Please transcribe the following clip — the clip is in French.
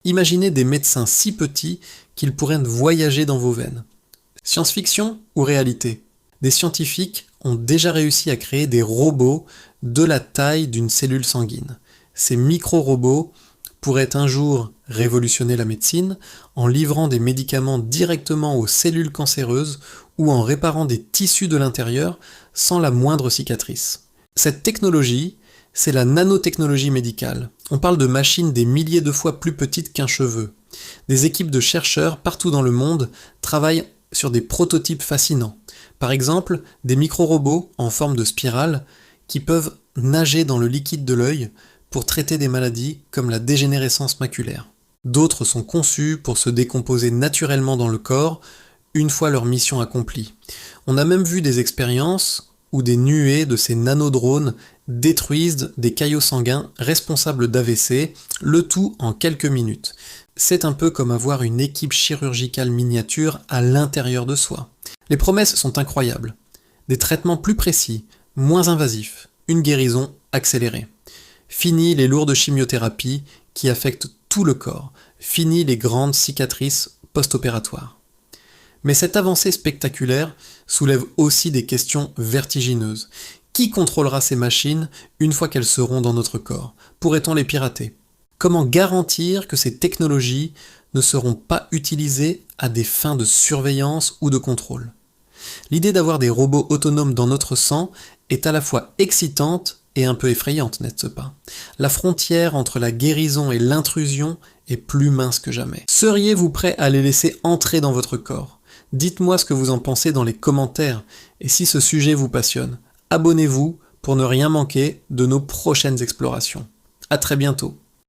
Imaginez des médecins si petits qu'ils pourraient voyager dans vos veines. Science-fiction ou réalité? Des scientifiques ont déjà réussi à créer des robots de la taille d'une cellule sanguine. Ces micro-robots pourraient un jour révolutionner la médecine en livrant des médicaments directement aux cellules cancéreuses ou en réparant des tissus de l'intérieur sans la moindre cicatrice. Cette technologie, c'est la nanotechnologie médicale. On parle de machines des milliers de fois plus petites qu'un cheveu. Des équipes de chercheurs partout dans le monde travaillent sur des prototypes fascinants. Par exemple, des micro-robots en forme de spirale qui peuvent nager dans le liquide de l'œil pour traiter des maladies comme la dégénérescence maculaire. D'autres sont conçus pour se décomposer naturellement dans le corps une fois leur mission accomplie. On a même vu des expériences où des nuées de ces nanodrones détruisent des caillots sanguins responsables d'AVC, le tout en quelques minutes. C'est un peu comme avoir une équipe chirurgicale miniature à l'intérieur de soi. Les promesses sont incroyables. Des traitements plus précis, moins invasifs, une guérison accélérée. Fini les lourdes chimiothérapies qui affectent tout le corps. Fini les grandes cicatrices post-opératoires. Mais cette avancée spectaculaire soulève aussi des questions vertigineuses. Qui contrôlera ces machines une fois qu'elles seront dans notre corps? Pourrait-on les pirater? Comment garantir que ces technologies ne seront pas utilisées à des fins de surveillance ou de contrôle? L'idée d'avoir des robots autonomes dans notre sang est à la fois excitante et un peu effrayante, n'est-ce pas? La frontière entre la guérison et l'intrusion est plus mince que jamais. Seriez-vous prêt à les laisser entrer dans votre corps? Dites-moi ce que vous en pensez dans les commentaires, et si ce sujet vous passionne, abonnez-vous pour ne rien manquer de nos prochaines explorations. À très bientôt.